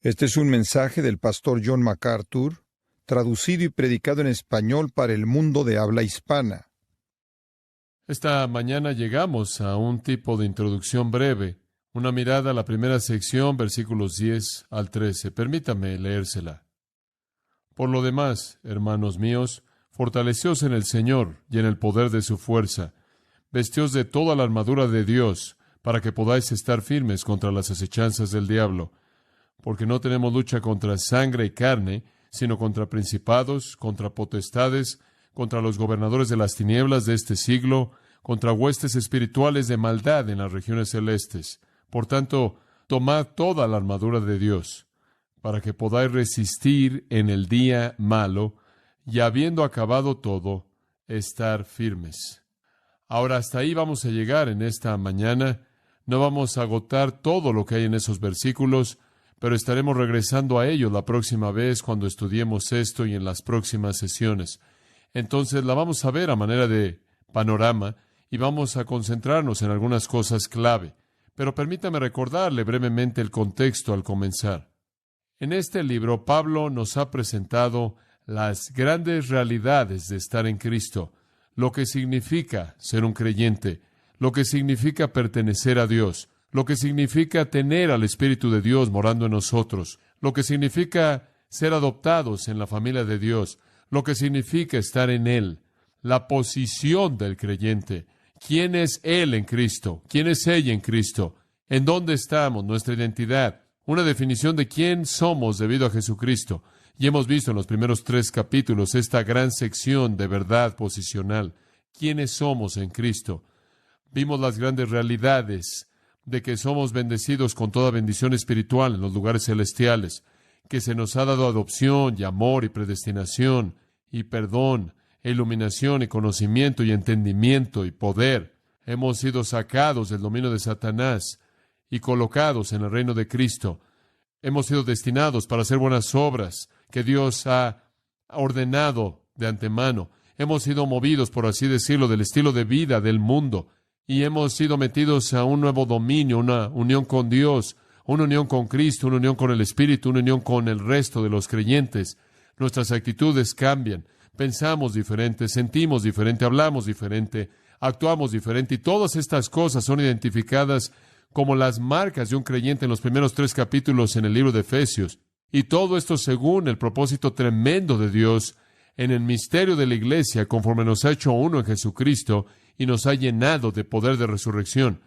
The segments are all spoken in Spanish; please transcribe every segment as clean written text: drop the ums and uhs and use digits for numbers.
Este es un mensaje del pastor John MacArthur, traducido y predicado en español para el mundo de habla hispana. Esta mañana llegamos a un tipo de introducción breve, una mirada a la primera sección, versículos 10 al 13. Permítame leérsela. Por lo demás, hermanos míos, fortaleceos en el Señor y en el poder de su fuerza. Vestíos de toda la armadura de Dios, para que podáis estar firmes contra las acechanzas del diablo. Porque no tenemos lucha contra sangre y carne, sino contra principados, contra potestades, contra los gobernadores de las tinieblas de este siglo, contra huestes espirituales de maldad en las regiones celestes. Por tanto, tomad toda la armadura de Dios, para que podáis resistir en el día malo, y habiendo acabado todo, estar firmes. Ahora, hasta ahí vamos a llegar en esta mañana. No vamos a agotar todo lo que hay en esos versículos, pero estaremos regresando a ellos la próxima vez cuando estudiemos esto y en las próximas sesiones. Entonces la vamos a ver a manera de panorama y vamos a concentrarnos en algunas cosas clave. Pero permítame recordarle brevemente el contexto al comenzar. En este libro, Pablo nos ha presentado las grandes realidades de estar en Cristo, lo que significa ser un creyente, lo que significa pertenecer a Dios, lo que significa tener al Espíritu de Dios morando en nosotros, lo que significa ser adoptados en la familia de Dios, lo que significa estar en Él, la posición del creyente, quién es Él en Cristo, quién es ella en Cristo, en dónde estamos, nuestra identidad, una definición de quién somos debido a Jesucristo. Y hemos visto en los primeros 3 capítulos esta gran sección de verdad posicional, quiénes somos en Cristo. Vimos las grandes realidades de que somos bendecidos con toda bendición espiritual en los lugares celestiales, que se nos ha dado adopción y amor y predestinación y perdón, e iluminación y conocimiento y entendimiento y poder. Hemos sido sacados del dominio de Satanás y colocados en el reino de Cristo. Hemos sido destinados para hacer buenas obras que Dios ha ordenado de antemano. Hemos sido movidos, por así decirlo, del estilo de vida del mundo. Y hemos sido metidos a un nuevo dominio, una unión con Dios, una unión con Cristo, una unión con el Espíritu, una unión con el resto de los creyentes. Nuestras actitudes cambian, pensamos diferente, sentimos diferente, hablamos diferente, actuamos diferente, y todas estas cosas son identificadas como las marcas de un creyente en los primeros 3 capítulos en el libro de Efesios. Y todo esto según el propósito tremendo de Dios en el misterio de la Iglesia, conforme nos ha hecho uno en Jesucristo, y nos ha llenado de poder de resurrección.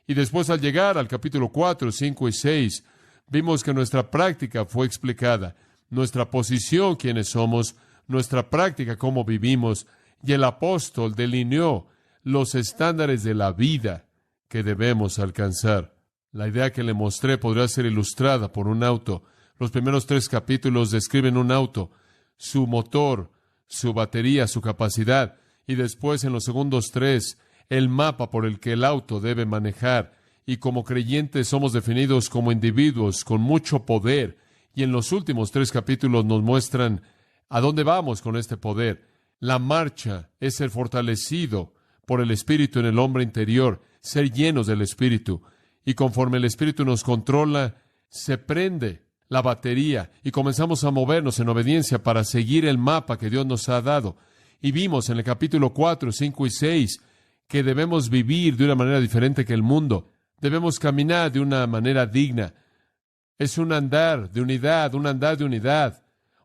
Y después, al llegar al capítulo 4, 5 y 6, vimos que nuestra práctica fue explicada, nuestra posición, quiénes somos, nuestra práctica, cómo vivimos, y el apóstol delineó los estándares de la vida que debemos alcanzar. La idea que le mostré podría ser ilustrada por un auto. Los primeros 3 capítulos describen un auto, su motor, su batería, su capacidad, y después en los segundos 3, el mapa por el que el auto debe manejar. Y como creyentes somos definidos como individuos con mucho poder. Y en los últimos 3 capítulos nos muestran a dónde vamos con este poder. La marcha es ser fortalecido por el Espíritu en el hombre interior, ser llenos del Espíritu. Y conforme el Espíritu nos controla, se prende la batería y comenzamos a movernos en obediencia para seguir el mapa que Dios nos ha dado. Y vimos en el capítulo 4, 5 y 6 que debemos vivir de una manera diferente que el mundo. Debemos caminar de una manera digna. Es un andar de unidad,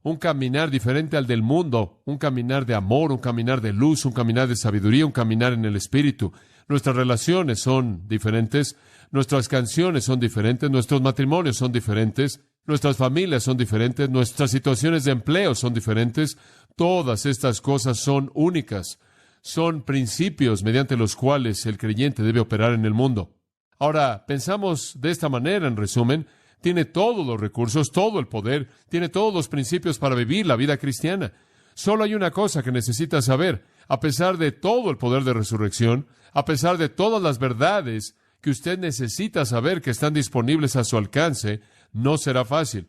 un caminar diferente al del mundo, un caminar de amor, un caminar de luz, un caminar de sabiduría, un caminar en el Espíritu. Nuestras relaciones son diferentes, nuestras canciones son diferentes, nuestros matrimonios son diferentes, nuestras familias son diferentes, nuestras situaciones de empleo son diferentes. Todas estas cosas son únicas, son principios mediante los cuales el creyente debe operar en el mundo. Ahora, pensamos de esta manera, en resumen, tiene todos los recursos, todo el poder, tiene todos los principios para vivir la vida cristiana. Solo hay una cosa que necesita saber: a pesar de todo el poder de resurrección, a pesar de todas las verdades que usted necesita saber que están disponibles a su alcance, no será fácil.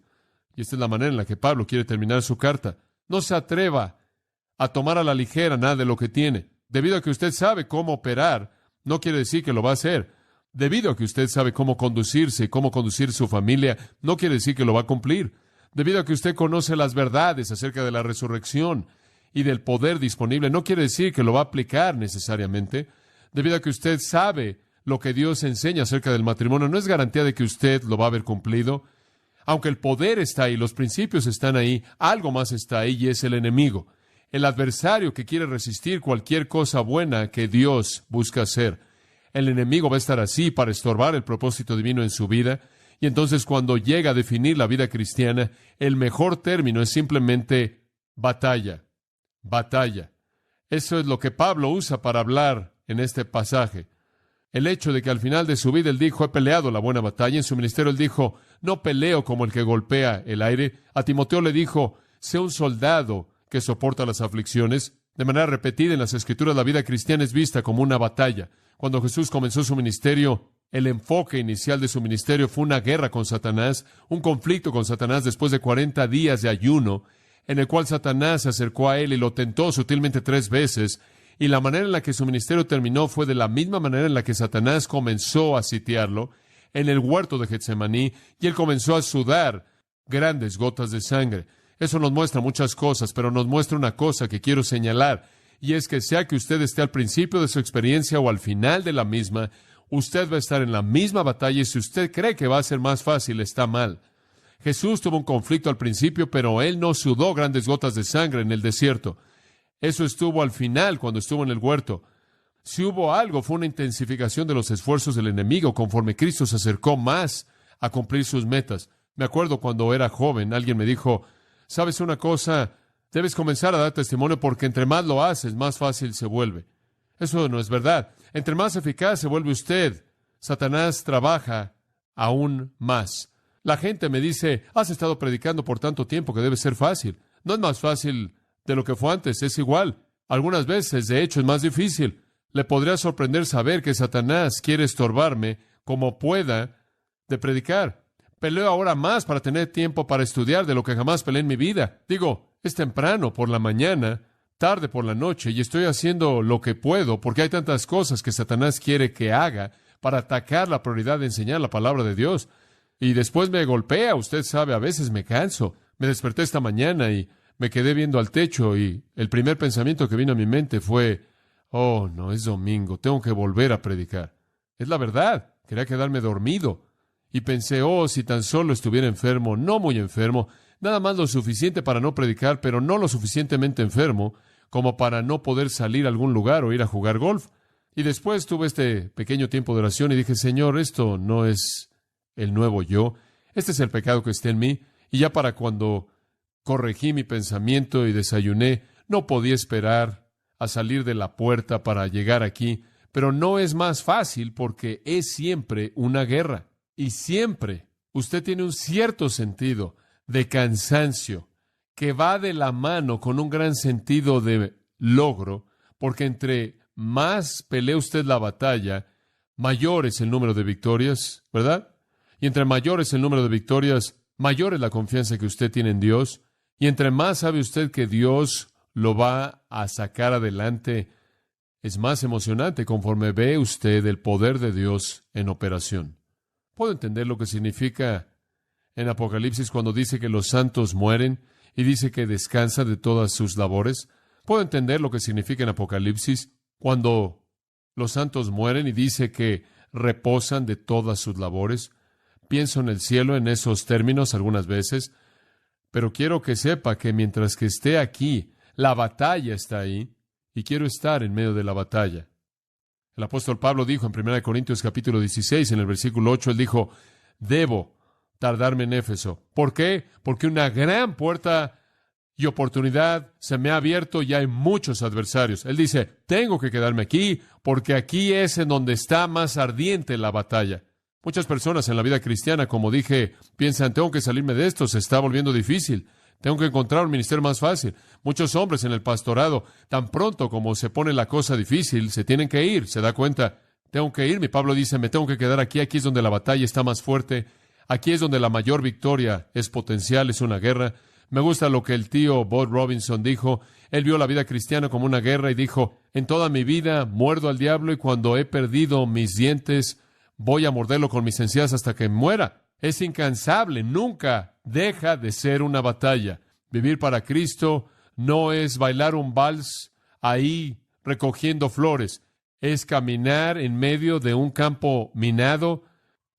Y esta es la manera en la que Pablo quiere terminar su carta. No se atreva a tomar a la ligera nada de lo que tiene. Debido a que usted sabe cómo operar, no quiere decir que lo va a hacer. Debido a que usted sabe cómo conducirse, cómo conducir su familia, no quiere decir que lo va a cumplir. Debido a que usted conoce las verdades acerca de la resurrección y del poder disponible, no quiere decir que lo va a aplicar necesariamente. Debido a que usted sabe lo que Dios enseña acerca del matrimonio, no es garantía de que usted lo va a haber cumplido. Aunque el poder está ahí, los principios están ahí, algo más está ahí y es el enemigo, el adversario que quiere resistir cualquier cosa buena que Dios busca hacer. El enemigo va a estar así para estorbar el propósito divino en su vida. Y entonces cuando llega a definir la vida cristiana, el mejor término es simplemente batalla. Batalla. Eso es lo que Pablo usa para hablar en este pasaje. El hecho de que al final de su vida él dijo, he peleado la buena batalla. En su ministerio él dijo, no peleo como el que golpea el aire. A Timoteo le dijo, sé un soldado que soporta las aflicciones. De manera repetida en las Escrituras, la vida cristiana es vista como una batalla. Cuando Jesús comenzó su ministerio, el enfoque inicial de su ministerio fue una guerra con Satanás, un conflicto con Satanás después de 40 días de ayuno, en el cual Satanás se acercó a él y lo tentó sutilmente 3 veces, y la manera en la que su ministerio terminó fue de la misma manera en la que Satanás comenzó a sitiarlo, en el huerto de Getsemaní, y él comenzó a sudar grandes gotas de sangre. Eso nos muestra muchas cosas, pero nos muestra una cosa que quiero señalar, y es que sea que usted esté al principio de su experiencia o al final de la misma, usted va a estar en la misma batalla y si usted cree que va a ser más fácil, está mal. Jesús tuvo un conflicto al principio, pero él no sudó grandes gotas de sangre en el desierto. Eso estuvo al final cuando estuvo en el huerto. Si hubo algo, fue una intensificación de los esfuerzos del enemigo conforme Cristo se acercó más a cumplir sus metas. Me acuerdo cuando era joven, alguien me dijo, ¿sabes una cosa? Debes comenzar a dar testimonio porque entre más lo haces, más fácil se vuelve. Eso no es verdad. Entre más eficaz se vuelve usted, Satanás trabaja aún más. La gente me dice, has estado predicando por tanto tiempo que debe ser fácil. No es más fácil de lo que fue antes, es igual. Algunas veces, de hecho, es más difícil. Le podría sorprender saber que Satanás quiere estorbarme como pueda de predicar. Peleo ahora más para tener tiempo para estudiar de lo que jamás peleé en mi vida. Digo, es temprano por la mañana, tarde por la noche, y estoy haciendo lo que puedo porque hay tantas cosas que Satanás quiere que haga para atacar la prioridad de enseñar la palabra de Dios. Y después me golpea, usted sabe, a veces me canso. Me desperté esta mañana y me quedé viendo al techo y el primer pensamiento que vino a mi mente fue, oh, no, es domingo, tengo que volver a predicar. Es la verdad, quería quedarme dormido. Y pensé, oh, si tan solo estuviera enfermo, no muy enfermo, nada más lo suficiente para no predicar, pero no lo suficientemente enfermo como para no poder salir a algún lugar o ir a jugar golf. Y después tuve este pequeño tiempo de oración y dije, Señor, esto no es el nuevo yo, este es el pecado que está en mí. Y ya para cuando corregí mi pensamiento y desayuné, no podía esperar a salir de la puerta para llegar aquí, pero no es más fácil porque es siempre una guerra. Y siempre usted tiene un cierto sentido de cansancio que va de la mano con un gran sentido de logro, porque entre más pelea usted la batalla, mayor es el número de victorias, ¿verdad? Y entre mayor es el número de victorias, mayor es la confianza que usted tiene en Dios. Y entre más sabe usted que Dios lo va a sacar adelante, es más emocionante conforme ve usted el poder de Dios en operación. ¿Puedo entender lo que significa en Apocalipsis cuando dice que los santos mueren y dice que descansa de todas sus labores? ¿Puedo entender lo que significa en Apocalipsis cuando los santos mueren y dice que reposan de todas sus labores? Pienso en el cielo en esos términos algunas veces, pero quiero que sepa que mientras que esté aquí, la batalla está ahí y quiero estar en medio de la batalla. El apóstol Pablo dijo en 1 Corintios capítulo 16, en el versículo 8, él dijo, debo tardarme en Éfeso. ¿Por qué? Porque una gran puerta y oportunidad se me ha abierto y hay muchos adversarios. Él dice, tengo que quedarme aquí porque aquí es en donde está más ardiente la batalla. Muchas personas en la vida cristiana, como dije, piensan, tengo que salirme de esto, se está volviendo difícil. Tengo que encontrar un ministerio más fácil. Muchos hombres en el pastorado, tan pronto como se pone la cosa difícil, se tienen que ir. Se da cuenta, tengo que irme. Pablo dice, me tengo que quedar aquí. Aquí es donde la batalla está más fuerte. Aquí es donde la mayor victoria es potencial, es una guerra. Me gusta lo que el tío Bob Robinson dijo. Él vio la vida cristiana como una guerra y dijo, en toda mi vida muerdo al diablo y cuando he perdido mis dientes, voy a morderlo con mis encías hasta que muera. Es incansable, nunca deja de ser una batalla. Vivir para Cristo no es bailar un vals ahí recogiendo flores, es caminar en medio de un campo minado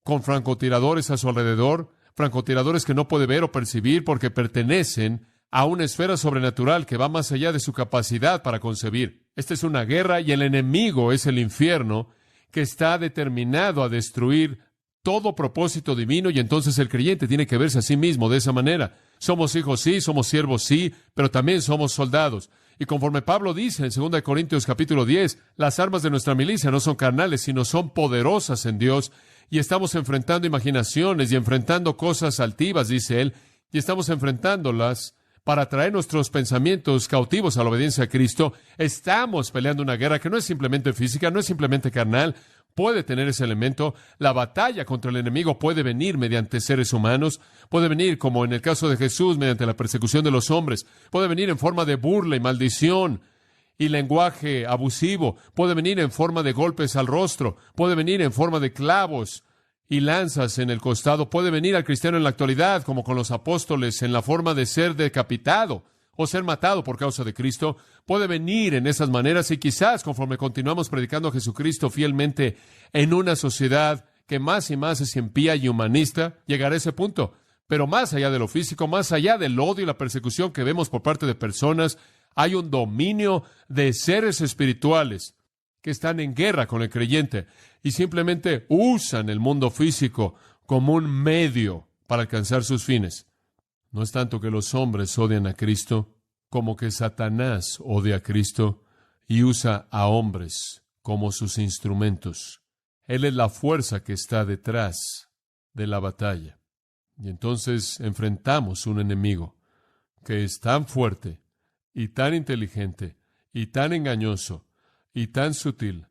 con francotiradores a su alrededor, francotiradores que no puede ver o percibir porque pertenecen a una esfera sobrenatural que va más allá de su capacidad para concebir. Esta es una guerra y el enemigo es el infierno que está determinado a destruir todo propósito divino, y entonces el creyente tiene que verse a sí mismo de esa manera. Somos hijos, sí, somos siervos, sí, pero también somos soldados. Y conforme Pablo dice en 2 Corintios capítulo 10, las armas de nuestra milicia no son carnales, sino son poderosas en Dios, y estamos enfrentando imaginaciones y enfrentando cosas altivas, dice él, y estamos enfrentándolas para traer nuestros pensamientos cautivos a la obediencia a Cristo. Estamos peleando una guerra que no es simplemente física, no es simplemente carnal, puede tener ese elemento. La batalla contra el enemigo puede venir mediante seres humanos, puede venir, como en el caso de Jesús, mediante la persecución de los hombres, puede venir en forma de burla y maldición y lenguaje abusivo, puede venir en forma de golpes al rostro, puede venir en forma de clavos y lanzas en el costado, puede venir al cristiano en la actualidad, como con los apóstoles, en la forma de ser decapitado o ser matado por causa de Cristo. Puede venir en esas maneras, y quizás conforme continuamos predicando a Jesucristo fielmente en una sociedad que más y más es impía y humanista, llegará a ese punto. Pero más allá de lo físico, más allá del odio y la persecución que vemos por parte de personas, hay un dominio de seres espirituales que están en guerra con el creyente y simplemente usan el mundo físico como un medio para alcanzar sus fines. No es tanto que los hombres odian a Cristo, como que Satanás odia a Cristo y usa a hombres como sus instrumentos. Él es la fuerza que está detrás de la batalla. Y entonces enfrentamos un enemigo que es tan fuerte y tan inteligente y tan engañoso y tan sutil,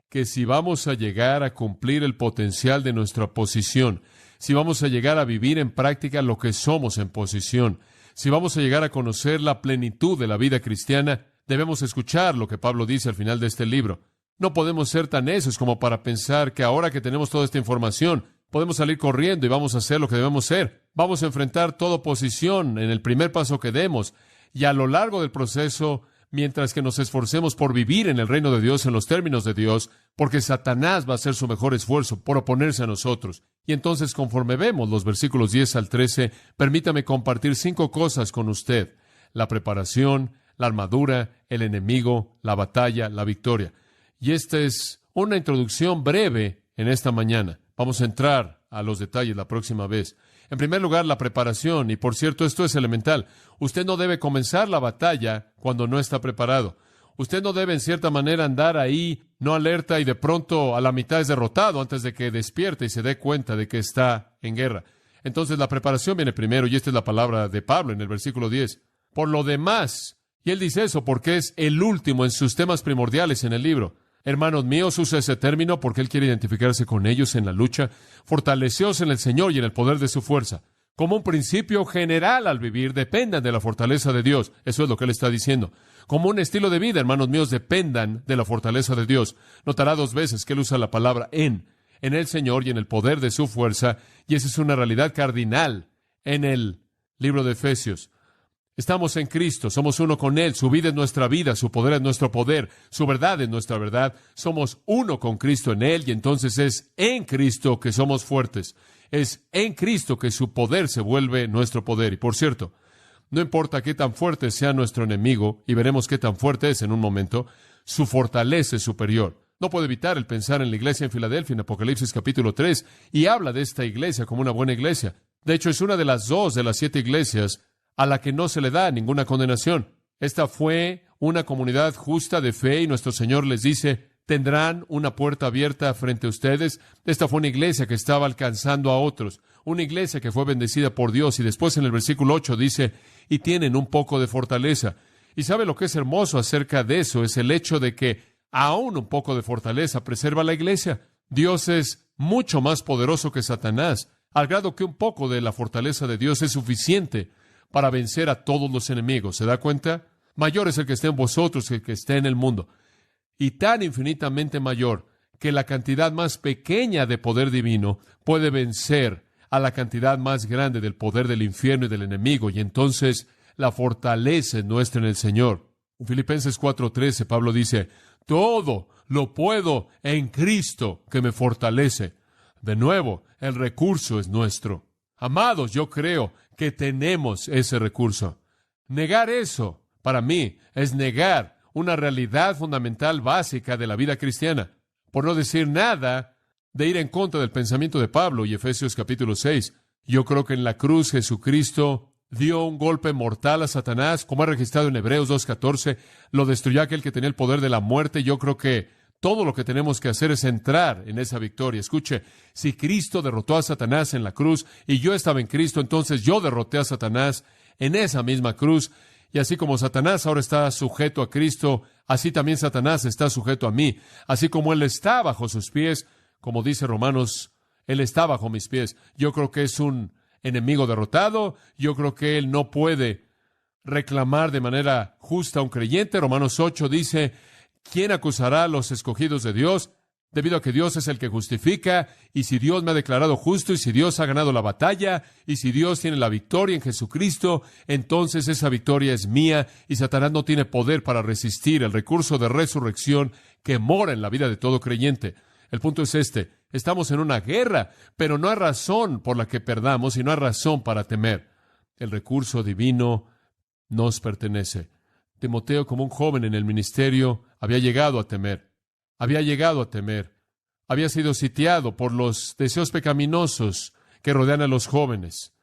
que si vamos a llegar a cumplir el potencial de nuestra posición, si vamos a llegar a vivir en práctica lo que somos en posición, si vamos a llegar a conocer la plenitud de la vida cristiana, debemos escuchar lo que Pablo dice al final de este libro. No podemos ser tan necios como para pensar que ahora que tenemos toda esta información, podemos salir corriendo y vamos a hacer lo que debemos ser. Vamos a enfrentar toda oposición en el primer paso que demos, y a lo largo del proceso, mientras que nos esforcemos por vivir en el reino de Dios en los términos de Dios, porque Satanás va a hacer su mejor esfuerzo por oponerse a nosotros. Y entonces, conforme vemos los versículos 10 al 13, permítame compartir 5 cosas con usted: la preparación, la armadura, el enemigo, la batalla, la victoria. Y esta es una introducción breve en esta mañana. Vamos a entrar a los detalles la próxima vez. En primer lugar, la preparación. Y por cierto, esto es elemental. Usted no debe comenzar la batalla cuando no está preparado. Usted no debe, en cierta manera, andar ahí, no alerta, y de pronto a la mitad es derrotado antes de que despierte y se dé cuenta de que está en guerra. Entonces, la preparación viene primero, y esta es la palabra de Pablo en el versículo 10. Por lo demás, y él dice eso porque es el último en sus temas primordiales en el libro. Hermanos míos, usa ese término porque él quiere identificarse con ellos en la lucha. Fortaleceos en el Señor y en el poder de su fuerza. Como un principio general al vivir, dependan de la fortaleza de Dios. Eso es lo que él está diciendo. Como un estilo de vida, hermanos míos, dependan de la fortaleza de Dios. Notará 2 veces que él usa la palabra en el Señor y en el poder de su fuerza, y esa es una realidad cardinal en el libro de Efesios. Estamos en Cristo, somos uno con Él, su vida es nuestra vida, su poder es nuestro poder, su verdad es nuestra verdad, somos uno con Cristo en Él, y entonces es en Cristo que somos fuertes, es en Cristo que su poder se vuelve nuestro poder. Y por cierto, no importa qué tan fuerte sea nuestro enemigo, y veremos qué tan fuerte es en un momento, su fortaleza es superior. No puedo evitar el pensar en la iglesia en Filadelfia en Apocalipsis capítulo 3, y habla de esta iglesia como una buena iglesia. De hecho, es una de las 2 de las 7 iglesias a la que no se le da ninguna condenación. Esta fue una comunidad justa de fe, y nuestro Señor les dice, tendrán una puerta abierta frente a ustedes. Esta fue una iglesia que estaba alcanzando a otros, una iglesia que fue bendecida por Dios, y después en el versículo 8 dice, y tienen un poco de fortaleza. Y sabe lo que es hermoso acerca de eso, es el hecho de que aún un poco de fortaleza preserva la iglesia. Dios es mucho más poderoso que Satanás, al grado que un poco de la fortaleza de Dios es suficiente para vencer a todos los enemigos. ¿Se da cuenta? Mayor es el que esté en vosotros que el que esté en el mundo. Y tan infinitamente mayor que la cantidad más pequeña de poder divino puede vencer a la cantidad más grande del poder del infierno y del enemigo, y entonces la fortaleza es nuestra en el Señor. En Filipenses 4:13, Pablo dice, todo lo puedo en Cristo que me fortalece. De nuevo, el recurso es nuestro. Amados, yo creo que tenemos ese recurso. Negar eso, para mí, es negar una realidad fundamental básica de la vida cristiana. Por no decir nada de ir en contra del pensamiento de Pablo y Efesios capítulo 6. Yo creo que en la cruz Jesucristo dio un golpe mortal a Satanás, como ha registrado en Hebreos 2:14, lo destruyó aquel que tenía el poder de la muerte. Yo creo que todo lo que tenemos que hacer es entrar en esa victoria. Escuche, si Cristo derrotó a Satanás en la cruz y yo estaba en Cristo, entonces yo derroté a Satanás en esa misma cruz. Y así como Satanás ahora está sujeto a Cristo, así también Satanás está sujeto a mí. Así como Él está bajo sus pies, como dice Romanos, Él está bajo mis pies. Yo creo que es un enemigo derrotado. Yo creo que Él no puede reclamar de manera justa a un creyente. Romanos 8 dice, ¿quién acusará a los escogidos de Dios? Debido a que Dios es el que justifica, y si Dios me ha declarado justo, y si Dios ha ganado la batalla, y si Dios tiene la victoria en Jesucristo, entonces esa victoria es mía, y Satanás no tiene poder para resistir el recurso de resurrección que mora en la vida de todo creyente. El punto es este: estamos en una guerra, pero no hay razón por la que perdamos y no hay razón para temer. El recurso divino nos pertenece. Timoteo, como un joven en el ministerio, había llegado a temer. Había sido sitiado por los deseos pecaminosos que rodean a los jóvenes.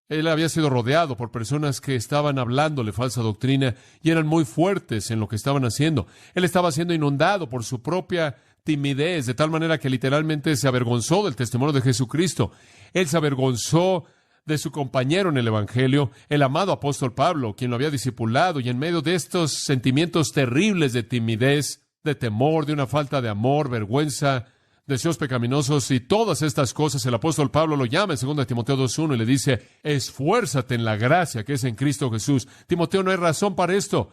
Él había sido rodeado por personas que estaban hablándole falsa doctrina y eran muy fuertes en lo que estaban haciendo. Él estaba siendo inundado por su propia timidez, de tal manera que literalmente se avergonzó del testimonio de Jesucristo. Él se avergonzó de su compañero en el Evangelio, el amado apóstol Pablo, quien lo había discipulado, y en medio de estos sentimientos terribles de timidez, de temor, de una falta de amor, vergüenza, deseos pecaminosos y todas estas cosas, el apóstol Pablo lo llama en 2 Timoteo 2:1 y le dice, esfuérzate en la gracia que es en Cristo Jesús. Timoteo, no hay razón para esto.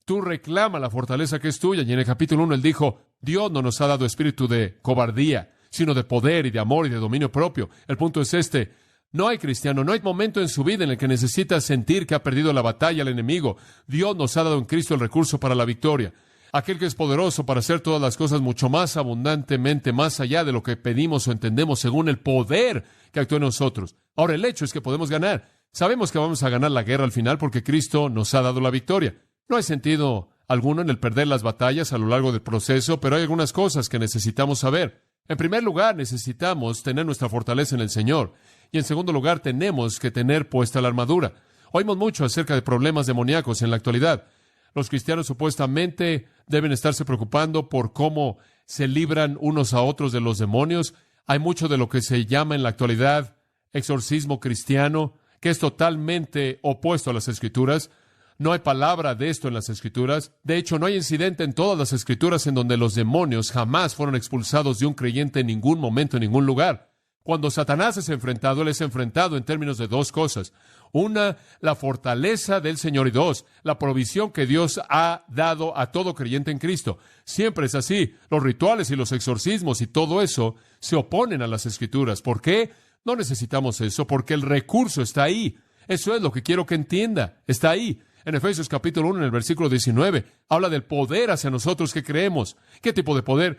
Tú reclama la fortaleza que es tuya. Y en el capítulo 1 él dijo, Dios no nos ha dado espíritu de cobardía, sino de poder y de amor y de dominio propio. El punto es este: no hay cristiano, no hay momento en su vida en el que necesita sentir que ha perdido la batalla al enemigo. Dios nos ha dado en Cristo el recurso para la victoria. Aquel que es poderoso para hacer todas las cosas mucho más abundantemente, más allá de lo que pedimos o entendemos, según el poder que actúa en nosotros. Ahora, el hecho es que podemos ganar. Sabemos que vamos a ganar la guerra al final porque Cristo nos ha dado la victoria. No hay sentido alguno en el perder las batallas a lo largo del proceso, pero hay algunas cosas que necesitamos saber. En primer lugar, necesitamos tener nuestra fortaleza en el Señor. Y en segundo lugar, tenemos que tener puesta la armadura. Oímos mucho acerca de problemas demoníacos en la actualidad. Los cristianos supuestamente deben estarse preocupando por cómo se libran unos a otros de los demonios. Hay mucho de lo que se llama en la actualidad exorcismo cristiano, que es totalmente opuesto a las Escrituras. No hay palabra de esto en las Escrituras. De hecho, no hay incidente en todas las Escrituras en donde los demonios jamás fueron expulsados de un creyente en ningún momento, en ningún lugar. Cuando Satanás es enfrentado, él es enfrentado en términos de dos cosas. Una, la fortaleza del Señor, y dos, la provisión que Dios ha dado a todo creyente en Cristo. Siempre es así. Los rituales y los exorcismos y todo eso se oponen a las Escrituras. ¿Por qué? No necesitamos eso, porque el recurso está ahí. Eso es lo que quiero que entienda. Está ahí. En Efesios capítulo 1, en el versículo 19, habla del poder hacia nosotros que creemos. ¿Qué tipo de poder?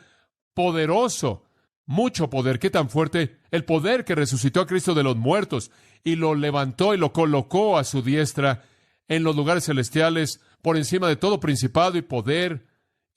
Poderoso. Mucho poder. ¿Qué tan fuerte? El poder que resucitó a Cristo de los muertos y lo levantó y lo colocó a su diestra en los lugares celestiales, por encima de todo principado y poder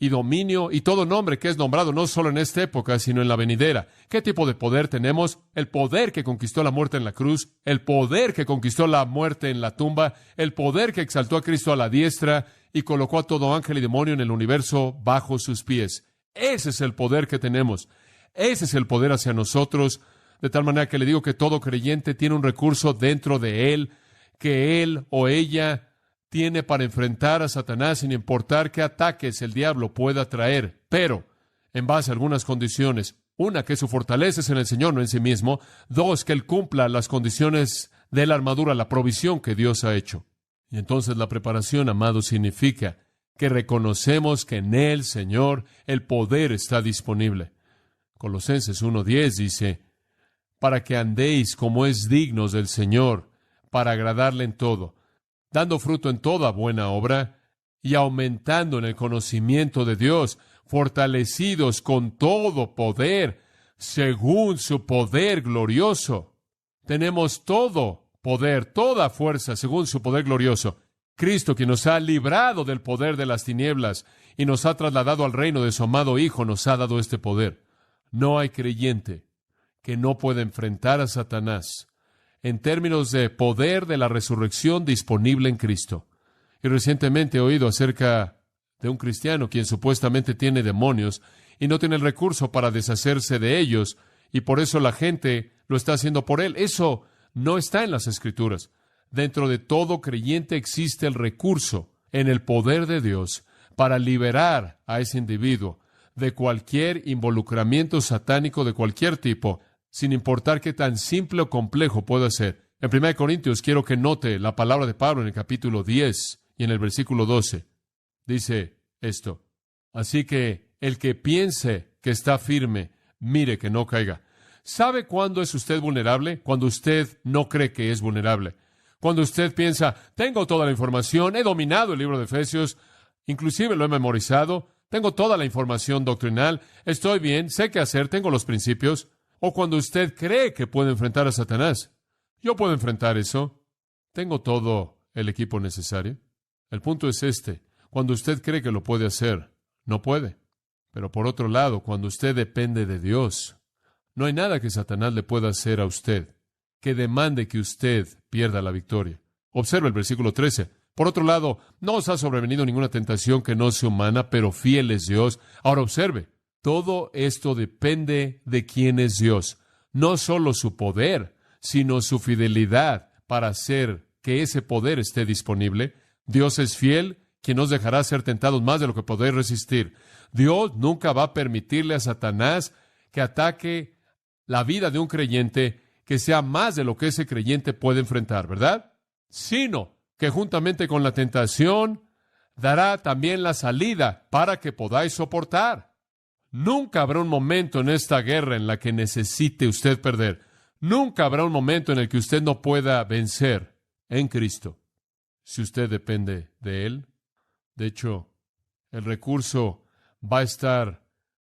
y dominio y todo nombre que es nombrado, no solo en esta época, sino en la venidera. ¿Qué tipo de poder tenemos? El poder que conquistó la muerte en la cruz, el poder que conquistó la muerte en la tumba, el poder que exaltó a Cristo a la diestra y colocó a todo ángel y demonio en el universo bajo sus pies. Ese es el poder que tenemos. Ese es el poder hacia nosotros, de tal manera que le digo que todo creyente tiene un recurso dentro de él, que él o ella tiene para enfrentar a Satanás sin importar qué ataques el diablo pueda traer, pero en base a algunas condiciones. Una, que su fortaleza es en el Señor, no en sí mismo. Dos, que él cumpla las condiciones de la armadura, la provisión que Dios ha hecho. Y entonces la preparación, amados, significa que reconocemos que en el Señor el poder está disponible. Colosenses 1:10 dice, para que andéis como es dignos del Señor, para agradarle en todo, dando fruto en toda buena obra y aumentando en el conocimiento de Dios, fortalecidos con todo poder, según su poder glorioso. Tenemos todo poder, toda fuerza, según su poder glorioso. Cristo, quien nos ha librado del poder de las tinieblas y nos ha trasladado al reino de su amado Hijo, nos ha dado este poder. No hay creyente que no pueda enfrentar a Satanás en términos de poder de la resurrección disponible en Cristo. Y recientemente he oído acerca de un cristiano quien supuestamente tiene demonios y no tiene el recurso para deshacerse de ellos, y por eso la gente lo está haciendo por él. Eso no está en las Escrituras. Dentro de todo creyente existe el recurso en el poder de Dios para liberar a ese individuo de cualquier involucramiento satánico de cualquier tipo, sin importar qué tan simple o complejo pueda ser. En 1 Corintios quiero que note la palabra de Pablo en el capítulo 10 y en el versículo 12. Dice esto: así que el que piense que está firme, mire que no caiga. ¿Sabe cuándo es usted vulnerable? Cuando usted no cree que es vulnerable. Cuando usted piensa, tengo toda la información, he dominado el libro de Efesios, inclusive lo he memorizado, tengo toda la información doctrinal, estoy bien, sé qué hacer, tengo los principios. O cuando usted cree que puede enfrentar a Satanás. Yo puedo enfrentar eso. Tengo todo el equipo necesario. El punto es este: cuando usted cree que lo puede hacer, no puede. Pero por otro lado, cuando usted depende de Dios, no hay nada que Satanás le pueda hacer a usted que demande que usted pierda la victoria. Observe el versículo 13. Por otro lado, no os ha sobrevenido ninguna tentación que no sea humana, pero fiel es Dios. Ahora observe, todo esto depende de quién es Dios. No solo su poder, sino su fidelidad para hacer que ese poder esté disponible. Dios es fiel, quien nos dejará ser tentados más de lo que podéis resistir. Dios nunca va a permitirle a Satanás que ataque la vida de un creyente que sea más de lo que ese creyente puede enfrentar, ¿verdad? Sino que juntamente con la tentación dará también la salida para que podáis soportar. Nunca habrá un momento en esta guerra en la que necesite usted perder. Nunca habrá un momento en el que usted no pueda vencer en Cristo, si usted depende de Él. De hecho, el recurso va a estar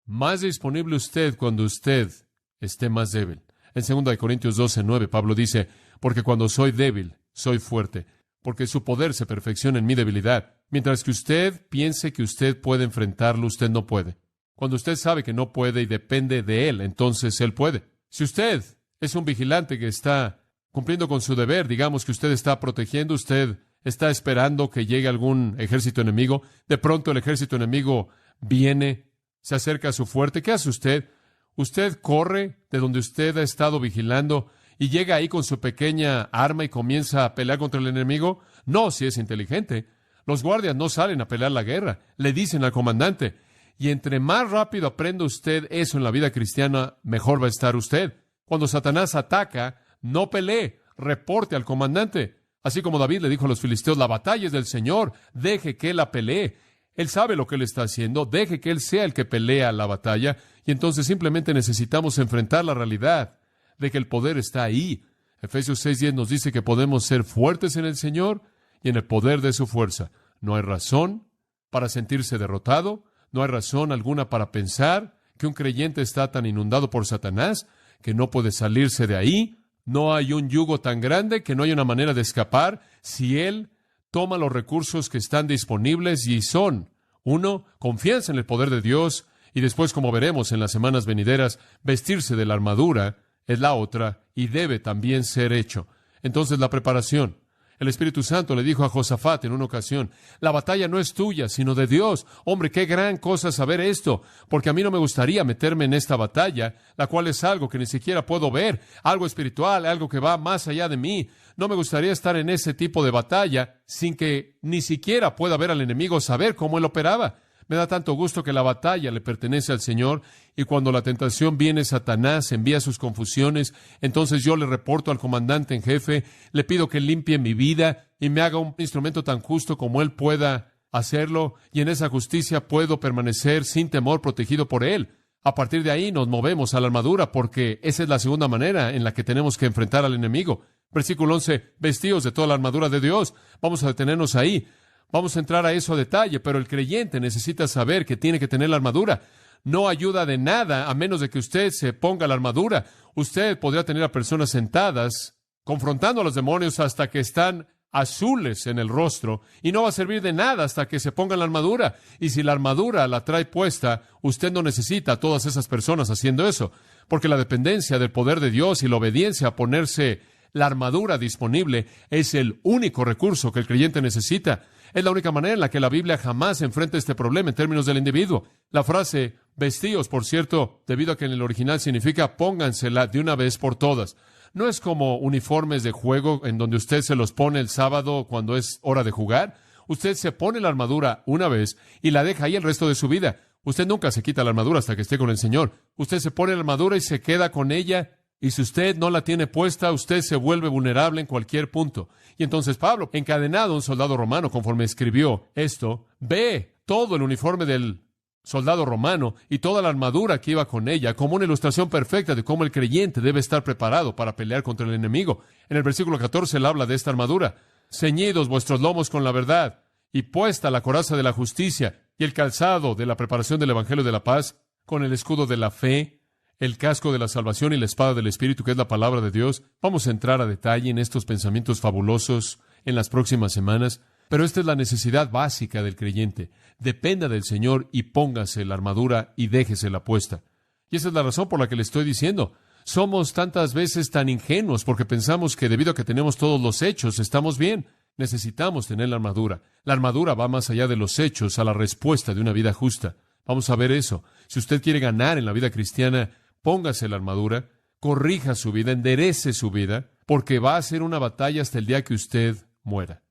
más disponible usted cuando usted esté más débil. En 2 Corintios 12:9, Pablo dice, porque cuando soy débil, soy fuerte, porque su poder se perfecciona en mi debilidad. Mientras que usted piense que usted puede enfrentarlo, usted no puede. Cuando usted sabe que no puede y depende de Él, entonces Él puede. Si usted es un vigilante que está cumpliendo con su deber, digamos que usted está protegiendo, usted está esperando que llegue algún ejército enemigo, de pronto el ejército enemigo viene, se acerca a su fuerte, ¿qué hace usted? Usted corre de donde usted ha estado vigilando y llega ahí con su pequeña arma y comienza a pelear contra el enemigo. No, si es inteligente. Los guardias no salen a pelear la guerra, le dicen al comandante. Y entre más rápido aprenda usted eso en la vida cristiana, mejor va a estar usted. Cuando Satanás ataca, no pelee, reporte al comandante. Así como David le dijo a los filisteos, la batalla es del Señor, deje que Él la pelee. Él sabe lo que Él está haciendo, deje que Él sea el que pelea la batalla, y entonces simplemente necesitamos enfrentar la realidad de que el poder está ahí. Efesios 6:10 nos dice que podemos ser fuertes en el Señor y en el poder de su fuerza. No hay razón para sentirse derrotado, no hay razón alguna para pensar que un creyente está tan inundado por Satanás que no puede salirse de ahí. No hay un yugo tan grande que no hay una manera de escapar si él toma los recursos que están disponibles, y son, uno, confianza en el poder de Dios, y después, como veremos en las semanas venideras, vestirse de la armadura es la otra, y debe también ser hecho. Entonces, la preparación. El Espíritu Santo le dijo a Josafat en una ocasión, la batalla no es tuya, sino de Dios. Hombre, qué gran cosa saber esto, porque a mí no me gustaría meterme en esta batalla, la cual es algo que ni siquiera puedo ver, algo espiritual, algo que va más allá de mí. No me gustaría estar en ese tipo de batalla sin que ni siquiera pueda ver al enemigo, saber cómo él operaba. Me da tanto gusto que la batalla le pertenece al Señor, y cuando la tentación viene, Satanás envía sus confusiones. Entonces yo le reporto al comandante en jefe, le pido que limpie mi vida y me haga un instrumento tan justo como él pueda hacerlo, y en esa justicia puedo permanecer sin temor, protegido por él. A partir de ahí nos movemos a la armadura, porque esa es la segunda manera en la que tenemos que enfrentar al enemigo. Versículo 11, vestíos de toda la armadura de Dios. Vamos a detenernos ahí. Vamos a entrar a eso a detalle, pero el creyente necesita saber que tiene que tener la armadura. No ayuda de nada a menos de que usted se ponga la armadura. Usted podría tener a personas sentadas confrontando a los demonios hasta que están azules en el rostro, y no va a servir de nada hasta que se pongan la armadura. Y si la armadura la trae puesta, usted no necesita a todas esas personas haciendo eso, porque la dependencia del poder de Dios y la obediencia a ponerse la armadura disponible es el único recurso que el creyente necesita. Es la única manera en la que la Biblia jamás enfrenta este problema en términos del individuo. La frase vestíos, por cierto, debido a que en el original significa póngansela de una vez por todas. No es como uniformes de juego en donde usted se los pone el sábado cuando es hora de jugar. Usted se pone la armadura una vez y la deja ahí el resto de su vida. Usted nunca se quita la armadura hasta que esté con el Señor. Usted se pone la armadura y se queda con ella. Y si usted no la tiene puesta, usted se vuelve vulnerable en cualquier punto. Y entonces Pablo, encadenado a un soldado romano, conforme escribió esto, ve todo el uniforme del soldado romano y toda la armadura que iba con ella como una ilustración perfecta de cómo el creyente debe estar preparado para pelear contra el enemigo. En el versículo 14 él habla de esta armadura. Ceñidos vuestros lomos con la verdad, y puesta la coraza de la justicia, y el calzado de la preparación del evangelio de la paz, con el escudo de la fe, el casco de la salvación y la espada del Espíritu, que es la palabra de Dios. Vamos a entrar a detalle en estos pensamientos fabulosos en las próximas semanas, pero esta es la necesidad básica del creyente. Dependa del Señor y póngase la armadura y déjese la puesta. Y esa es la razón por la que le estoy diciendo. Somos tantas veces tan ingenuos porque pensamos que debido a que tenemos todos los hechos, estamos bien. Necesitamos tener la armadura. La armadura va más allá de los hechos a la respuesta de una vida justa. Vamos a ver eso. Si usted quiere ganar en la vida cristiana, póngase la armadura, corrija su vida, enderece su vida, porque va a ser una batalla hasta el día que usted muera.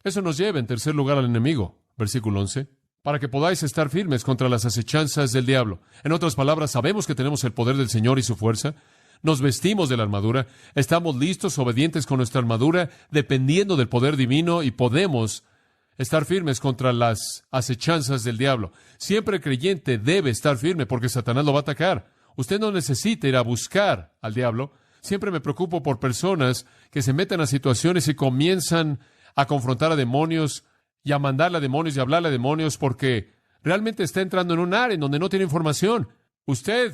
Eso nos lleva, en tercer lugar, al enemigo. Versículo 11. Para que podáis estar firmes contra las acechanzas del diablo. En otras palabras, sabemos que tenemos el poder del Señor y su fuerza. Nos vestimos de la armadura. Estamos listos, obedientes con nuestra armadura, dependiendo del poder divino, y podemos estar firmes contra las acechanzas del diablo. Siempre el creyente debe estar firme porque Satanás lo va a atacar. Usted no necesita ir a buscar al diablo. Siempre me preocupo por personas que se meten a situaciones y comienzan a confrontar a demonios y a mandarle a demonios y a hablarle a demonios porque realmente está entrando en un área en donde no tiene información. Usted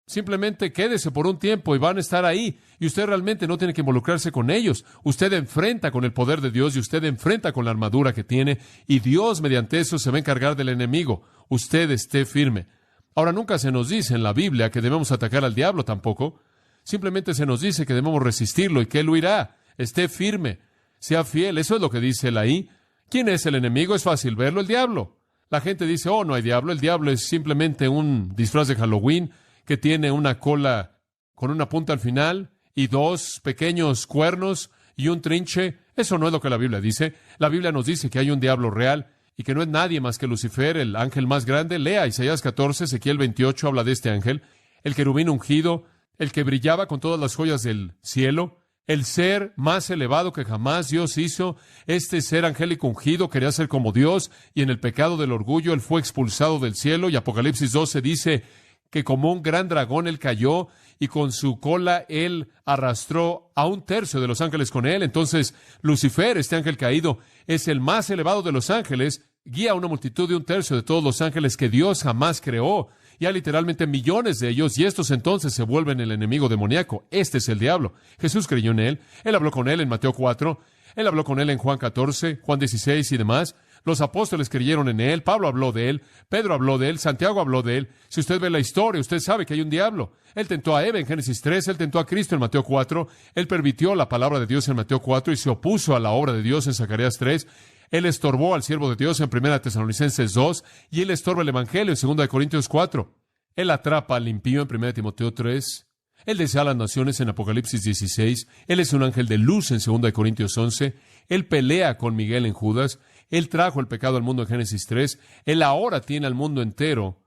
simplemente quédese por un tiempo y van a estar ahí, y usted realmente no tiene que involucrarse con ellos. Usted enfrenta con el poder de Dios y usted enfrenta con la armadura que tiene, y Dios mediante eso se va a encargar del enemigo. Usted esté firme. Ahora, nunca se nos dice en la Biblia que debemos atacar al diablo tampoco. Simplemente se nos dice que debemos resistirlo y que él huirá. Esté firme, sea fiel. Eso es lo que dice él ahí. ¿Quién es el enemigo? Es fácil verlo, el diablo. La gente dice, oh, no hay diablo. El diablo es simplemente un disfraz de Halloween que tiene una cola con una punta al final y dos pequeños cuernos y un trinche. Eso no es lo que la Biblia dice. La Biblia nos dice que hay un diablo real y que no es nadie más que Lucifer, el ángel más grande. Lea Isaías 14, Ezequiel 28, habla de este ángel. El querubín ungido, el que brillaba con todas las joyas del cielo, el ser más elevado que jamás Dios hizo. Este ser angélico ungido quería ser como Dios, y en el pecado del orgullo él fue expulsado del cielo, y Apocalipsis 12 dice que como un gran dragón él cayó, y con su cola él arrastró a un tercio de los ángeles con él. Entonces Lucifer, este ángel caído, es el más elevado de los ángeles, guía a una multitud de un tercio de todos los ángeles que Dios jamás creó. Y hay literalmente millones de ellos, y estos entonces se vuelven el enemigo demoníaco. Este es el diablo. Jesús creyó en él. Él habló con él en Mateo 4. Él habló con él en Juan 14, Juan 16 y demás. Los apóstoles creyeron en él. Pablo habló de él. Pedro habló de él. Santiago habló de él. Si usted ve la historia, usted sabe que hay un diablo. Él tentó a Eva en Génesis 3. Él tentó a Cristo en Mateo 4. Él permitió la palabra de Dios en Mateo 4 y se opuso a la obra de Dios en Zacarías 3. Él estorbó al siervo de Dios en 1 Tesalonicenses 2. Y él estorba el evangelio en 2 Corintios 4. Él atrapa al impío en 1 Timoteo 3. Él desea a las naciones en Apocalipsis 16. Él es un ángel de luz en 2 Corintios 11. Él pelea con Miguel en Judas. Él trajo el pecado al mundo en Génesis 3. Él ahora tiene al mundo entero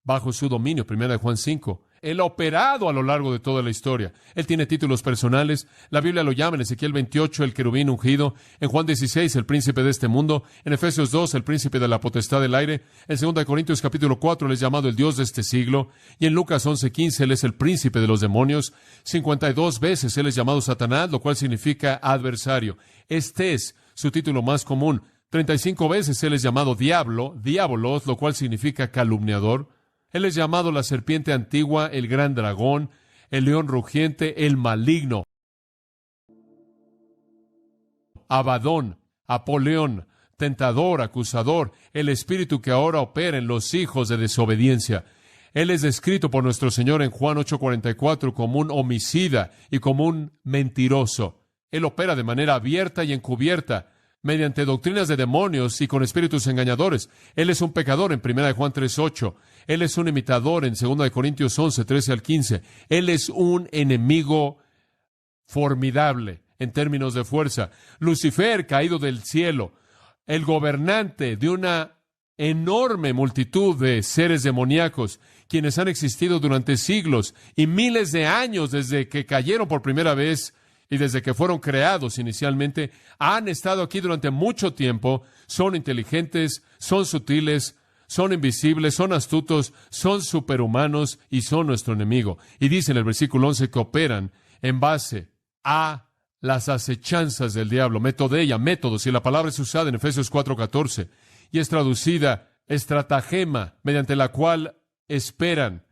bajo su dominio, 1 Juan 5. Él ha operado a lo largo de toda la historia. Él tiene títulos personales. La Biblia lo llama en Ezequiel 28 el querubín ungido, en Juan 16 el príncipe de este mundo, en Efesios 2 el príncipe de la potestad del aire, en 2 Corintios capítulo 4 él es llamado el Dios de este siglo, y en Lucas 11:15 él es el príncipe de los demonios. 52 veces él es llamado Satanás, lo cual significa adversario. Este es su título más común. 35 veces él es llamado diablo, diabolos, lo cual significa calumniador. Él es llamado la serpiente antigua, el gran dragón, el león rugiente, el maligno, Abadón, Apoleón, tentador, acusador, el espíritu que ahora opera en los hijos de desobediencia. Él es descrito por nuestro Señor en Juan 8:44 como un homicida y como un mentiroso. Él opera de manera abierta y encubierta, mediante doctrinas de demonios y con espíritus engañadores. Él es un pecador en 1 Juan 3:8. Él es un imitador en 2 Corintios 11:13 al 15. Él es un enemigo formidable en términos de fuerza. Lucifer, caído del cielo, el gobernante de una enorme multitud de seres demoníacos, quienes han existido durante siglos y miles de años desde que cayeron por primera vez y desde que fueron creados inicialmente, han estado aquí durante mucho tiempo, son inteligentes, son sutiles, son invisibles, son astutos, son superhumanos y son nuestro enemigo. Y dice en el versículo 11 que operan en base a las acechanzas del diablo, metodeia, métodos, y la palabra es usada en Efesios 4:14 y es traducida estratagema, mediante la cual esperan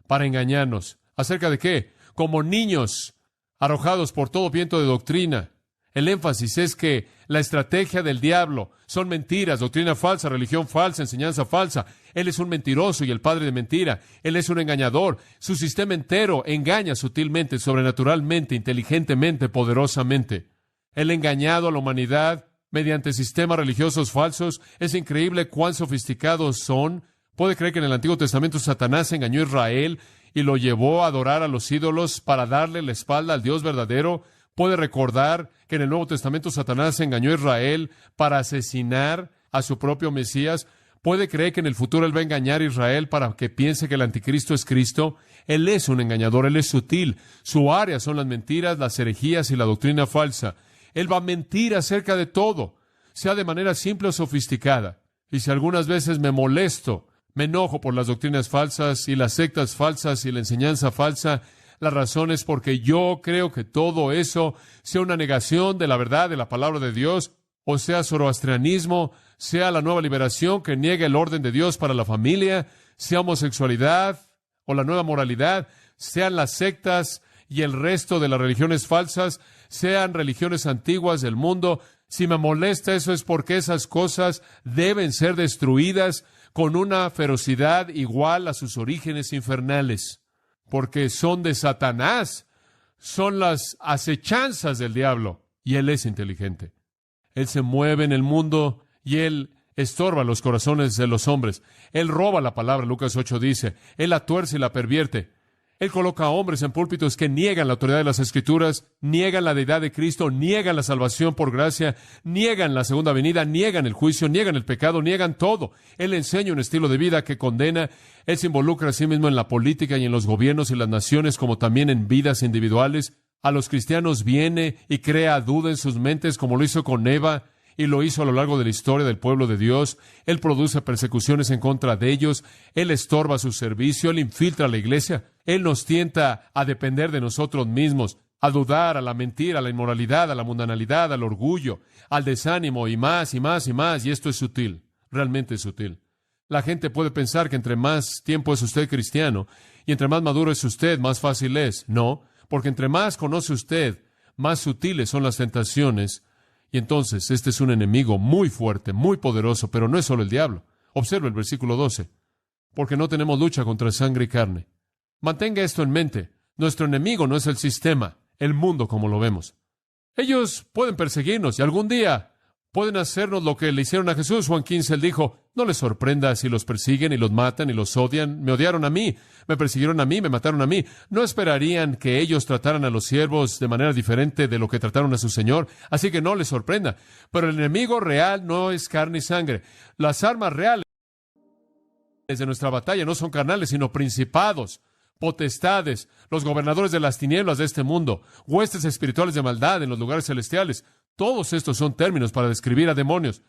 para engañarnos. ¿Acerca de qué? Como niños arrojados por todo viento de doctrina. El énfasis es que la estrategia del diablo son mentiras, doctrina falsa, religión falsa, enseñanza falsa. Él es un mentiroso y el padre de mentira. Él es un engañador. Su sistema entero engaña sutilmente, sobrenaturalmente, inteligentemente, poderosamente. Él ha engañado a la humanidad mediante sistemas religiosos falsos. Es increíble cuán sofisticados son. ¿Puede creer que en el Antiguo Testamento Satanás engañó a Israel y lo llevó a adorar a los ídolos para darle la espalda al Dios verdadero? ¿Puede recordar que en el Nuevo Testamento Satanás engañó a Israel para asesinar a su propio Mesías? ¿Puede creer que en el futuro él va a engañar a Israel para que piense que el anticristo es Cristo? Él es un engañador, él es sutil. Su área son las mentiras, las herejías y la doctrina falsa. Él va a mentir acerca de todo, sea de manera simple o sofisticada. Y si algunas veces me molesto, me enojo por las doctrinas falsas y las sectas falsas y la enseñanza falsa, la razón es porque yo creo que todo eso sea una negación de la verdad de la palabra de Dios, o sea zoroastrianismo, sea la nueva liberación que niega el orden de Dios para la familia, sea homosexualidad o la nueva moralidad, sean las sectas y el resto de las religiones falsas, sean religiones antiguas del mundo. Si me molesta eso es porque esas cosas deben ser destruidas con una ferocidad igual a sus orígenes infernales, porque son de Satanás, son las acechanzas del diablo, y él es inteligente. Él se mueve en el mundo y él estorba los corazones de los hombres. Él roba la palabra, Lucas 8 dice, él la tuerce y la pervierte. Él coloca a hombres en púlpitos que niegan la autoridad de las Escrituras, niegan la deidad de Cristo, niegan la salvación por gracia, niegan la segunda venida, niegan el juicio, niegan el pecado, niegan todo. Él enseña un estilo de vida que condena. Él se involucra a sí mismo en la política y en los gobiernos y las naciones, como también en vidas individuales. A los cristianos viene y crea duda en sus mentes, como lo hizo con Eva, y lo hizo a lo largo de la historia del pueblo de Dios. Él produce persecuciones en contra de ellos. Él estorba su servicio. Él infiltra a la iglesia. Él nos tienta a depender de nosotros mismos, a dudar, a la mentira, a la inmoralidad, a la mundanalidad, al orgullo, al desánimo y más y más y más. Y esto es sutil, realmente es sutil. La gente puede pensar que entre más tiempo es usted cristiano y entre más maduro es usted, más fácil es. No, porque entre más conoce usted, más sutiles son las tentaciones. Y entonces, este es un enemigo muy fuerte, muy poderoso, pero no es solo el diablo. Observe el versículo 12. Porque no tenemos lucha contra sangre y carne. Mantenga esto en mente. Nuestro enemigo no es el sistema, el mundo como lo vemos. Ellos pueden perseguirnos y algún día pueden hacernos lo que le hicieron a Jesús. Juan 15, él dijo, no les sorprenda si los persiguen y los matan y los odian. Me odiaron a mí, me persiguieron a mí, me mataron a mí. ¿No esperarían que ellos trataran a los siervos de manera diferente de lo que trataron a su Señor? Así que no les sorprenda. Pero el enemigo real no es carne y sangre. Las armas reales de nuestra batalla no son carnales, sino principados, potestades, los gobernadores de las tinieblas de este mundo, huestes espirituales de maldad en los lugares celestiales. Todos estos son términos para describir a demonios.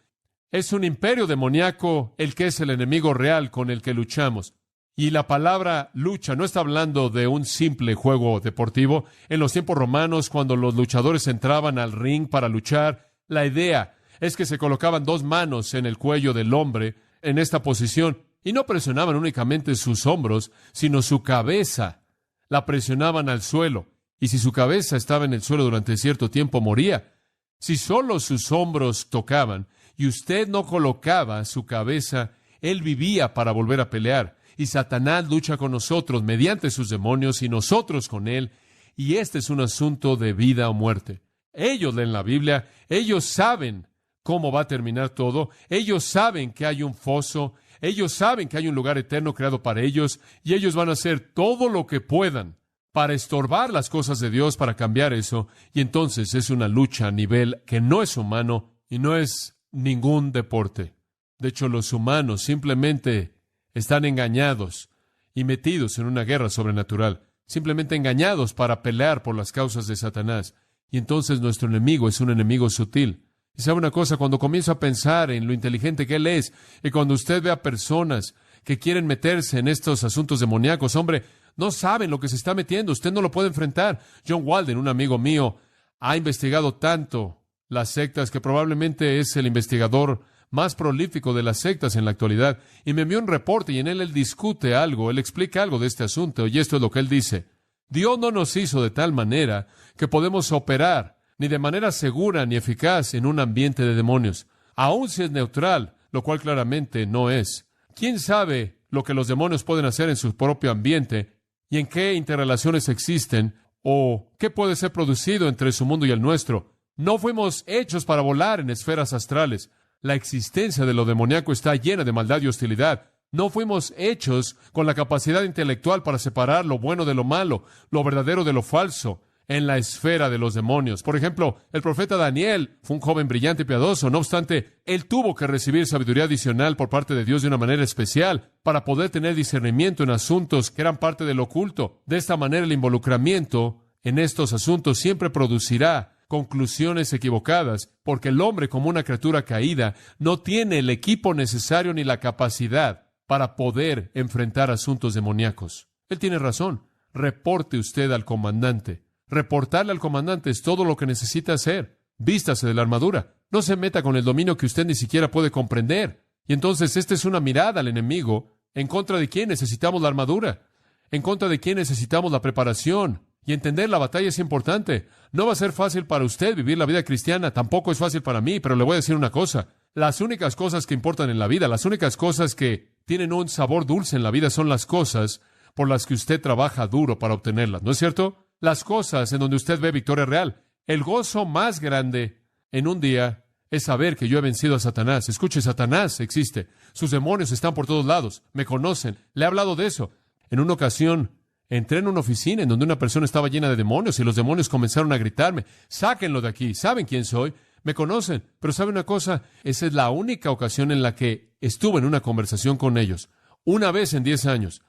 Es un imperio demoníaco el que es el enemigo real con el que luchamos. Y la palabra lucha no está hablando de un simple juego deportivo. En los tiempos romanos, cuando los luchadores entraban al ring para luchar, la idea es que se colocaban 2 manos en el cuello del hombre en esta posición y no presionaban únicamente sus hombros, sino su cabeza. La presionaban al suelo. Y si su cabeza estaba en el suelo durante cierto tiempo, moría. Si solo sus hombros tocaban y usted no colocaba su cabeza, él vivía para volver a pelear. Y Satanás lucha con nosotros mediante sus demonios y nosotros con él. Y este es un asunto de vida o muerte. Ellos leen la Biblia, ellos saben cómo va a terminar todo, ellos saben que hay un foso, ellos saben que hay un lugar eterno creado para ellos, y ellos van a hacer todo lo que puedan para estorbar las cosas de Dios, para cambiar eso. Y entonces es una lucha a nivel que no es humano y no es ningún deporte. De hecho, los humanos simplemente están engañados y metidos en una guerra sobrenatural, simplemente engañados para pelear por las causas de Satanás. Y entonces nuestro enemigo es un enemigo sutil. Y sabe una cosa, cuando comienzo a pensar en lo inteligente que él es, y cuando usted ve a personas que quieren meterse en estos asuntos demoníacos, hombre, no saben lo que se está metiendo, usted no lo puede enfrentar. John Walden, un amigo mío, ha investigado tanto las sectas que probablemente es el investigador más prolífico de las sectas en la actualidad, y me envió un reporte y en él discute algo, él explica algo de este asunto, y esto es lo que él dice. Dios no nos hizo de tal manera que podemos operar ni de manera segura ni eficaz en un ambiente de demonios, aun si es neutral, lo cual claramente no es. ¿Quién sabe lo que los demonios pueden hacer en su propio ambiente y en qué interrelaciones existen o qué puede ser producido entre su mundo y el nuestro? No fuimos hechos para volar en esferas astrales. La existencia de lo demoníaco está llena de maldad y hostilidad. No fuimos hechos con la capacidad intelectual para separar lo bueno de lo malo, lo verdadero de lo falso, en la esfera de los demonios. Por ejemplo, el profeta Daniel fue un joven brillante y piadoso. No obstante, él tuvo que recibir sabiduría adicional por parte de Dios de una manera especial para poder tener discernimiento en asuntos que eran parte del oculto. De esta manera, el involucramiento en estos asuntos siempre producirá conclusiones equivocadas, porque el hombre, como una criatura caída, no tiene el equipo necesario ni la capacidad para poder enfrentar asuntos demoníacos. Él tiene razón. Reporte usted al comandante. Reportarle al comandante es todo lo que necesita hacer. Vístase de la armadura. No se meta con el dominio que usted ni siquiera puede comprender. Y entonces esta es una mirada al enemigo en contra de quién necesitamos la armadura, en contra de quién necesitamos la preparación. Y entender la batalla es importante. No va a ser fácil para usted vivir la vida cristiana, tampoco es fácil para mí, pero le voy a decir una cosa. Las únicas cosas que importan en la vida, las únicas cosas que tienen un sabor dulce en la vida son las cosas por las que usted trabaja duro para obtenerlas, ¿no es cierto? Las cosas en donde usted ve victoria real. El gozo más grande en un día es saber que yo he vencido a Satanás. Escuche, Satanás existe. Sus demonios están por todos lados. Me conocen. Le he hablado de eso. En una ocasión, entré en una oficina en donde una persona estaba llena de demonios y los demonios comenzaron a gritarme, sáquenlo de aquí, ¿saben quién soy? Me conocen, pero ¿sabe una cosa? Esa es la única ocasión en la que estuve en una conversación con ellos. Una vez en 10 años.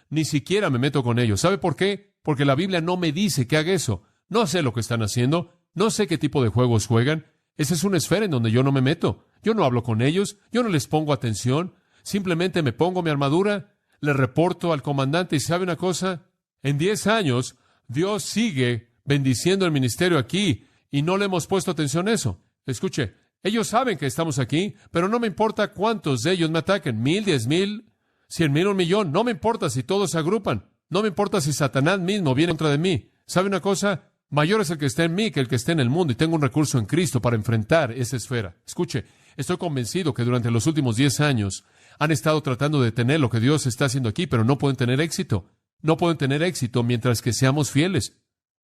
Ni siquiera me meto con ellos. ¿Sabe por qué? Porque la Biblia no me dice que haga eso. No sé lo que están haciendo. No sé qué tipo de juegos juegan. Esa es una esfera en donde yo no me meto. Yo no hablo con ellos. Yo no les pongo atención. Simplemente me pongo mi armadura, le reporto al comandante y ¿sabe una cosa? En 10 años, Dios sigue bendiciendo el ministerio aquí y no le hemos puesto atención a eso. Escuche, ellos saben que estamos aquí, pero no me importa cuántos de ellos me ataquen. 1,000, 10,000, 100,000, 1,000,000. No me importa si todos se agrupan. No me importa si Satanás mismo viene contra de mí. ¿Sabe una cosa? Mayor es el que está en mí que el que está en el mundo y tengo un recurso en Cristo para enfrentar esa esfera. Escuche, estoy convencido que durante los últimos 10 años han estado tratando de detener lo que Dios está haciendo aquí, pero no pueden tener éxito. No pueden tener éxito mientras que seamos fieles.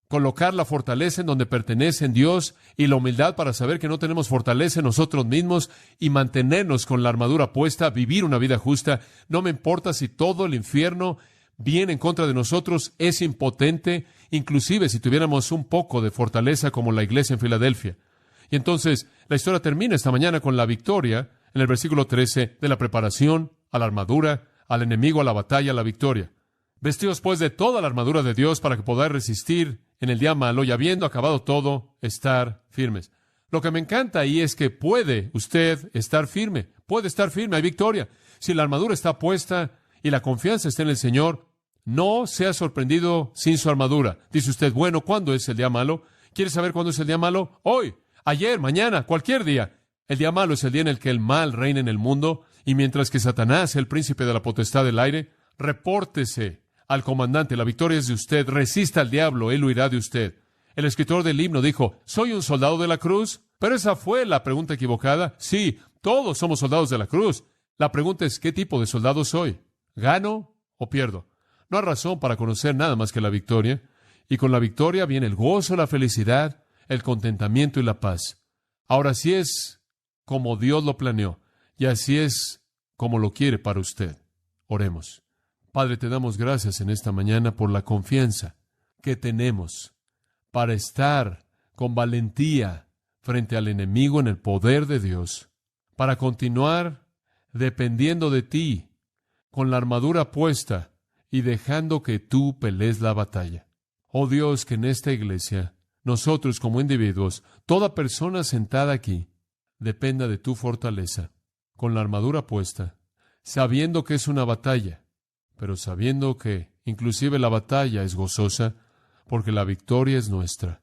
Colocar la fortaleza en donde pertenece en Dios y la humildad para saber que no tenemos fortaleza en nosotros mismos y mantenernos con la armadura puesta, vivir una vida justa. No me importa si todo el infierno viene en contra de nosotros, es impotente, inclusive si tuviéramos un poco de fortaleza como la iglesia en Filadelfia. Y entonces la historia termina esta mañana con la victoria, en el versículo 13, de la preparación a la armadura, al enemigo a la batalla, a la victoria. Vestidos pues de toda la armadura de Dios para que podáis resistir en el día malo y habiendo acabado todo, estar firmes. Lo que me encanta ahí es que puede usted estar firme, hay victoria. Si la armadura está puesta y la confianza está en el Señor, no sea sorprendido sin su armadura. Dice usted, bueno, ¿cuándo es el día malo? ¿Quiere saber cuándo es el día malo? Hoy, ayer, mañana, cualquier día. El día malo es el día en el que el mal reina en el mundo, y mientras que Satanás, el príncipe de la potestad del aire, repórtese al comandante, la victoria es de usted, resista al diablo, él huirá de usted. El escritor del himno dijo, ¿soy un soldado de la cruz? Pero esa fue la pregunta equivocada. Sí, todos somos soldados de la cruz. La pregunta es, ¿qué tipo de soldado soy? ¿Gano o pierdo? No hay razón para conocer nada más que la victoria, y con la victoria viene el gozo, la felicidad, el contentamiento y la paz. Ahora, así es como Dios lo planeó, y así es como lo quiere para usted. Oremos. Padre, te damos gracias en esta mañana por la confianza que tenemos para estar con valentía frente al enemigo en el poder de Dios, para continuar dependiendo de ti, con la armadura puesta y dejando que tú pelees la batalla. Oh Dios, que en esta iglesia, nosotros como individuos, toda persona sentada aquí, dependa de tu fortaleza, con la armadura puesta, sabiendo que es una batalla, pero sabiendo que inclusive la batalla es gozosa, porque la victoria es nuestra,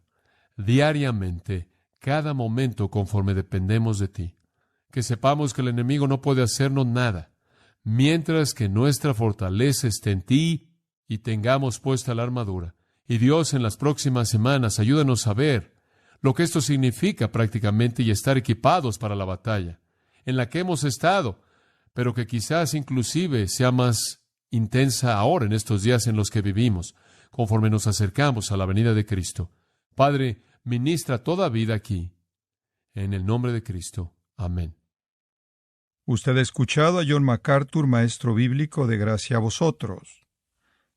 diariamente, cada momento conforme dependemos de ti. Que sepamos que el enemigo no puede hacernos nada, mientras que nuestra fortaleza esté en ti y tengamos puesta la armadura. Y Dios, en las próximas semanas, ayúdanos a ver lo que esto significa prácticamente y estar equipados para la batalla, en la que hemos estado, pero que quizás inclusive sea más intensa ahora en estos días en los que vivimos, conforme nos acercamos a la venida de Cristo. Padre, ministra toda vida aquí, en el nombre de Cristo. Amén. Usted ha escuchado a John MacArthur, maestro bíblico de Gracia a Vosotros.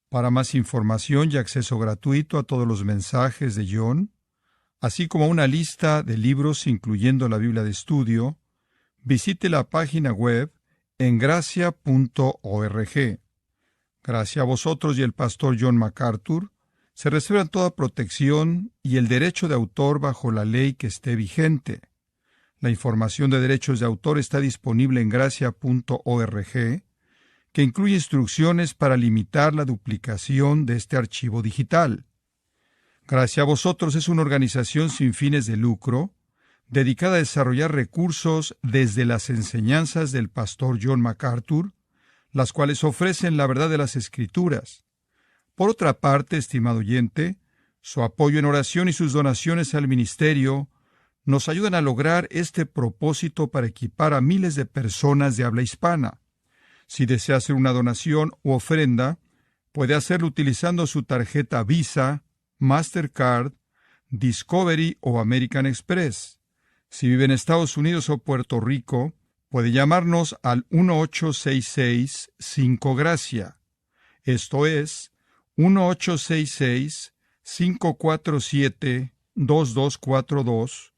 Para más información y acceso gratuito a todos los mensajes de John, así como una lista de libros incluyendo la Biblia de estudio, visite la página web en gracia.org. Gracia a Vosotros y el pastor John MacArthur se reservan toda protección y el derecho de autor bajo la ley que esté vigente. La información de derechos de autor está disponible en gracia.org, que incluye instrucciones para limitar la duplicación de este archivo digital. Gracia a Vosotros es una organización sin fines de lucro, dedicada a desarrollar recursos desde las enseñanzas del pastor John MacArthur, las cuales ofrecen la verdad de las Escrituras. Por otra parte, estimado oyente, su apoyo en oración y sus donaciones al ministerio nos ayudan a lograr este propósito para equipar a miles de personas de habla hispana. Si desea hacer una donación u ofrenda, puede hacerlo utilizando su tarjeta Visa, Mastercard, Discovery o American Express. Si vive en Estados Unidos o Puerto Rico, puede llamarnos al 1-866-5-GRACIA. Esto es 1-866-547-2242.